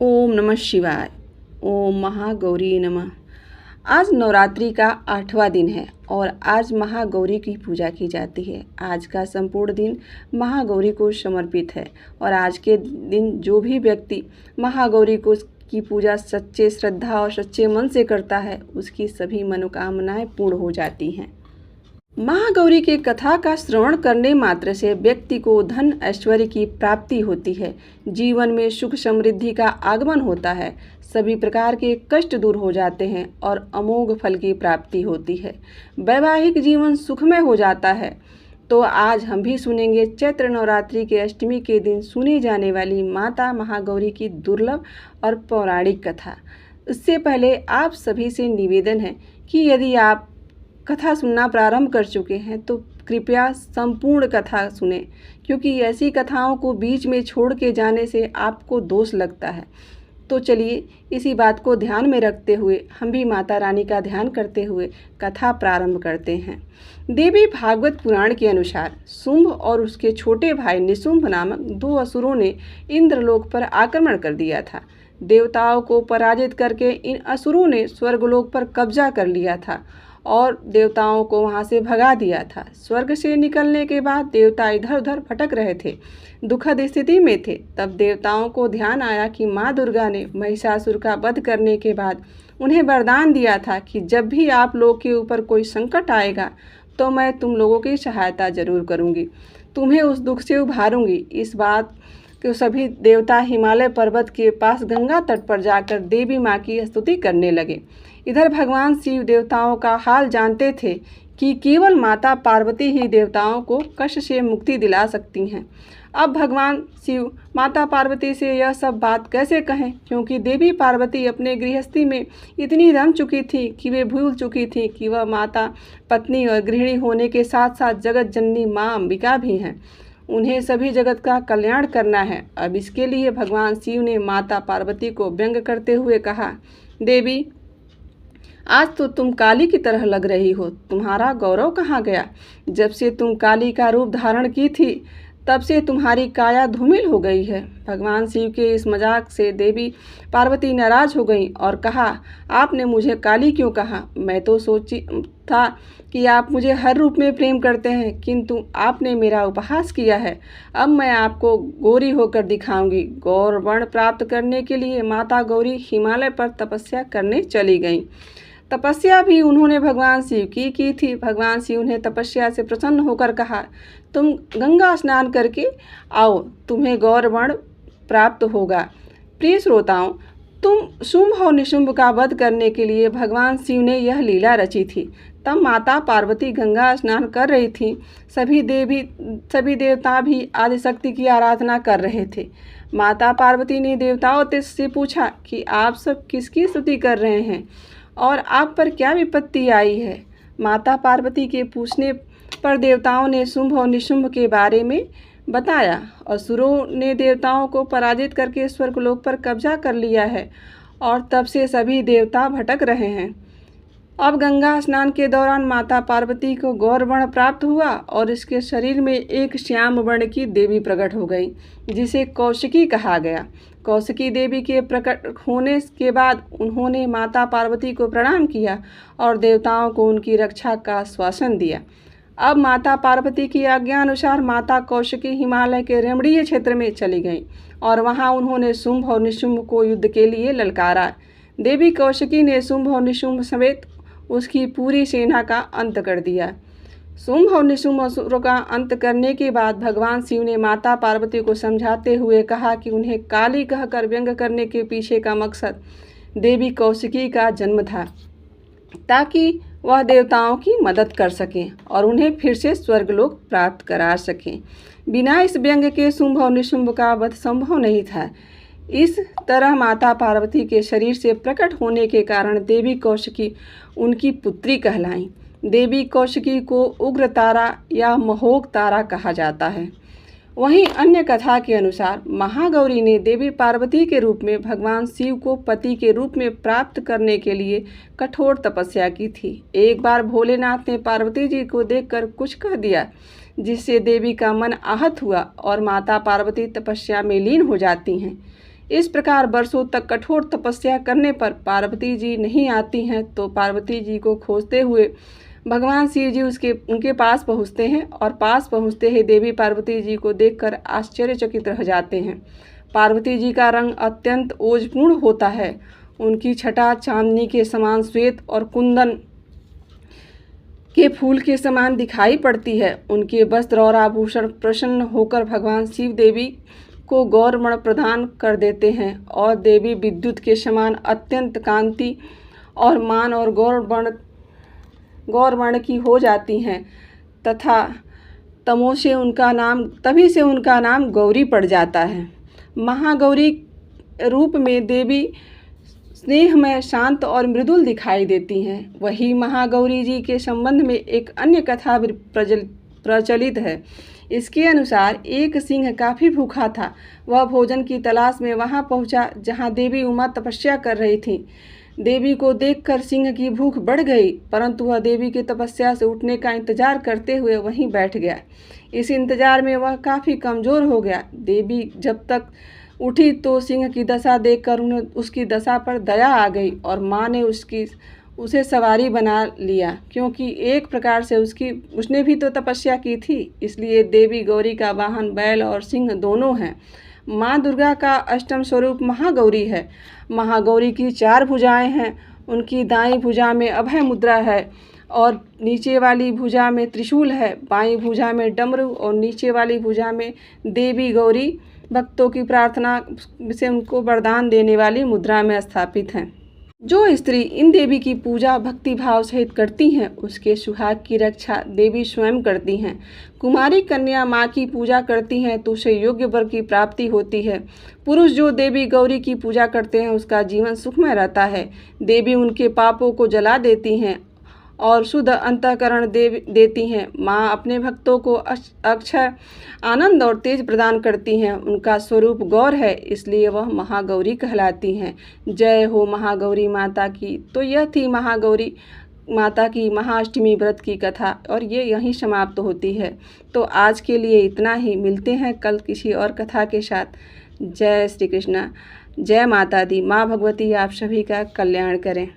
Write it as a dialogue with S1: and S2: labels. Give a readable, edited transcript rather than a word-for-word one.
S1: ओम नमः शिवाय। ओम महागौरी नमः। आज नवरात्रि का 8वां दिन है और आज महागौरी की पूजा की जाती है। आज का संपूर्ण दिन महागौरी को समर्पित है और आज के दिन जो भी व्यक्ति महागौरी को की पूजा सच्चे श्रद्धा और सच्चे मन से करता है उसकी सभी मनोकामनाएं पूर्ण हो जाती हैं। महागौरी के कथा का श्रवण करने मात्र से व्यक्ति को धन ऐश्वर्य की प्राप्ति होती है, जीवन में सुख समृद्धि का आगमन होता है, सभी प्रकार के कष्ट दूर हो जाते हैं और अमोघ फल की प्राप्ति होती है, वैवाहिक जीवन सुखमय हो जाता है। तो आज हम भी सुनेंगे चैत्र नवरात्रि के अष्टमी के दिन सुनी जाने वाली माता महागौरी की दुर्लभ और पौराणिक कथा। इससे पहले आप सभी से निवेदन है कि यदि आप कथा सुनना प्रारंभ कर चुके हैं तो कृपया संपूर्ण कथा सुने, क्योंकि ऐसी कथाओं को बीच में छोड़ के जाने से आपको दोष लगता है। तो चलिए इसी बात को ध्यान में रखते हुए हम भी माता रानी का ध्यान करते हुए कथा प्रारंभ करते हैं। देवी भागवत पुराण के अनुसार शुंभ और उसके छोटे भाई निशुंभ नामक 2 असुरों ने इंद्रलोक पर आक्रमण कर दिया था। देवताओं को पराजित करके इन असुरों ने स्वर्गलोक पर कब्जा कर लिया था और देवताओं को वहां से भगा दिया था। स्वर्ग से निकलने के बाद देवता इधर उधर भटक रहे थे, दुखद स्थिति में थे। तब देवताओं को ध्यान आया कि माँ दुर्गा ने महिषासुर का वध करने के बाद उन्हें वरदान दिया था कि जब भी आप लोग के ऊपर कोई संकट आएगा तो मैं तुम लोगों की सहायता जरूर करूँगी, तुम्हें उस दुख से उभारूंगी। इस बात कि सभी देवता हिमालय पर्वत के पास गंगा तट पर जाकर देवी माँ की स्तुति करने लगे। इधर भगवान शिव देवताओं का हाल जानते थे कि केवल माता पार्वती ही देवताओं को कष्ट से मुक्ति दिला सकती हैं। अब भगवान शिव माता पार्वती से यह सब बात कैसे कहें, क्योंकि देवी पार्वती अपने गृहस्थी में इतनी रम चुकी थी कि वे भूल चुकी थी कि वह माता, पत्नी और गृहिणी होने के साथ साथ जगत जननी माँ अंबिका भी हैं। उन्हें सभी जगत का कल्याण करना है। अब इसके लिए भगवान शिव ने माता पार्वती को व्यंग करते हुए कहा, देवी आज तो तुम काली की तरह लग रही हो, तुम्हारा गौरव कहाँ गया? जब से तुम काली का रूप धारण की थी तब से तुम्हारी काया धूमिल हो गई है। भगवान शिव के इस मजाक से देवी पार्वती नाराज हो गई और कहा, आपने मुझे काली क्यों कहा? मैं तो सोची था कि आप मुझे हर रूप में प्रेम करते हैं, किंतु आपने मेरा उपहास किया है। अब मैं आपको गौरी होकर दिखाऊंगी। गौर वर्ण प्राप्त करने के लिए माता गौरी हिमालय पर तपस्या करने चली गईं। तपस्या भी उन्होंने भगवान शिव की थी। भगवान शिव ने तपस्या से प्रसन्न होकर कहा, तुम गंगा स्नान करके आओ, तुम्हें गौर वर्ण प्राप्त होगा। प्रिय श्रोताओं, तुम शुंभ और निशुंभ का वध करने के लिए भगवान शिव ने यह लीला रची थी। तब माता पार्वती गंगा स्नान कर रही थी। सभी देवता भी आदिशक्ति की आराधना कर रहे थे। माता पार्वती ने देवताओं से पूछा कि आप सब किसकी स्तुति कर रहे हैं और आप पर क्या विपत्ति आई है? माता पार्वती के पूछने पर देवताओं ने शुंभ और निशुंभ के बारे में बताया। असुरों ने देवताओं को पराजित करके स्वर्गलोक पर कब्जा कर लिया है और तब से सभी देवता भटक रहे हैं। अब गंगा स्नान के दौरान माता पार्वती को गौर वर्ण प्राप्त हुआ और इसके शरीर में एक श्याम वर्ण की देवी प्रकट हो गई, जिसे कौशिकी कहा गया। कौशिकी देवी के प्रकट होने के बाद उन्होंने माता पार्वती को प्रणाम किया और देवताओं को उनकी रक्षा का आश्वासन दिया। अब माता पार्वती की आज्ञा अनुसार माता कौशिकी हिमालय के रमणीय क्षेत्र में चली गईं और वहां उन्होंने शुंभ और निशुंभ को युद्ध के लिए ललकारा। देवी कौशिकी ने शुंभ और निशुंभ समेत उसकी पूरी सेना का अंत कर दिया। शुंभ और निशुंभ असुरों का अंत करने के बाद भगवान शिव ने माता पार्वती को समझाते हुए कहा कि उन्हें काली कहकर व्यंग करने के पीछे का मकसद देवी कौशिकी का जन्म था, ताकि वह देवताओं की मदद कर सकें और उन्हें फिर से स्वर्गलोक प्राप्त करा सकें। बिना इस व्यंग के शुंभ और निशुंभ का वध संभव नहीं था। इस तरह माता पार्वती के शरीर से प्रकट होने के कारण देवी कौशिकी उनकी पुत्री कहलाईं। देवी कौशिकी को उग्र तारा या महोग तारा कहा जाता है। वहीं अन्य कथा के अनुसार महागौरी ने देवी पार्वती के रूप में भगवान शिव को पति के रूप में प्राप्त करने के लिए कठोर तपस्या की थी। एक बार भोलेनाथ ने पार्वती जी को देखकर कुछ कह दिया, जिससे देवी का मन आहत हुआ और माता पार्वती तपस्या में लीन हो जाती हैं। इस प्रकार वर्षों तक कठोर तपस्या करने पर पार्वती जी नहीं आती हैं तो पार्वती जी को खोजते हुए भगवान शिव जी उनके पास पहुँचते हैं और पास पहुँचते ही देवी पार्वती जी को देखकर आश्चर्यचकित रह जाते हैं। पार्वती जी का रंग अत्यंत ओजपूर्ण होता है। उनकी छटा चांदनी के समान श्वेत और कुंदन के फूल के समान दिखाई पड़ती है। उनके वस्त्र और आभूषण प्रसन्न होकर भगवान शिव देवी को गौरवर्ण प्रदान कर देते हैं और देवी विद्युत के समान अत्यंत कांति और मान और गौरवर्ण की हो जाती हैं तथा तभी से उनका नाम गौरी पड़ जाता है। महागौरी रूप में देवी स्नेहमय, शांत और मृदुल दिखाई देती हैं। वही महागौरी जी के संबंध में एक अन्य कथा प्रचलित है। इसके अनुसार एक सिंह काफ़ी भूखा था। वह भोजन की तलाश में वहां पहुंचा जहां देवी उमा तपस्या कर रही थी। देवी को देखकर सिंह की भूख बढ़ गई, परंतु वह देवी की तपस्या से उठने का इंतजार करते हुए वहीं बैठ गया। इस इंतजार में वह काफ़ी कमज़ोर हो गया। देवी जब तक उठी तो सिंह की दशा देखकर उन्हें उसकी दशा पर दया आ गई और माँ ने उसे सवारी बना लिया, क्योंकि एक प्रकार से उसने भी तो तपस्या की थी। इसलिए देवी गौरी का वाहन बैल और सिंह दोनों हैं। माँ दुर्गा का अष्टम स्वरूप महागौरी है। महागौरी की 4 भुजाएं हैं। उनकी दाईं भुजा में अभय मुद्रा है और नीचे वाली भुजा में त्रिशूल है। बाईं भुजा में डमरू और नीचे वाली भुजा में देवी गौरी भक्तों की प्रार्थना से उनको वरदान देने वाली मुद्रा में स्थापित हैं। जो स्त्री इन देवी की पूजा भक्ति भाव सहित करती हैं उसके सुहाग की रक्षा देवी स्वयं करती हैं। कुमारी कन्या माँ की पूजा करती हैं तो उसे योग्य वर की प्राप्ति होती है। पुरुष जो देवी गौरी की पूजा करते हैं उसका जीवन सुखमय रहता है। देवी उनके पापों को जला देती हैं और शुद्ध अंतःकरण देती हैं। माँ अपने भक्तों को अक्षय आनंद और तेज प्रदान करती हैं। उनका स्वरूप गौर है, इसलिए वह महागौरी कहलाती हैं। जय हो महागौरी माता की। तो यह थी महागौरी माता की महाअष्टमी व्रत की कथा और ये यहीं समाप्त होती है। तो आज के लिए इतना ही। मिलते हैं कल किसी और कथा के साथ। जय श्री कृष्णा, जय माता दी। माँ भगवती आप सभी का कल्याण करें।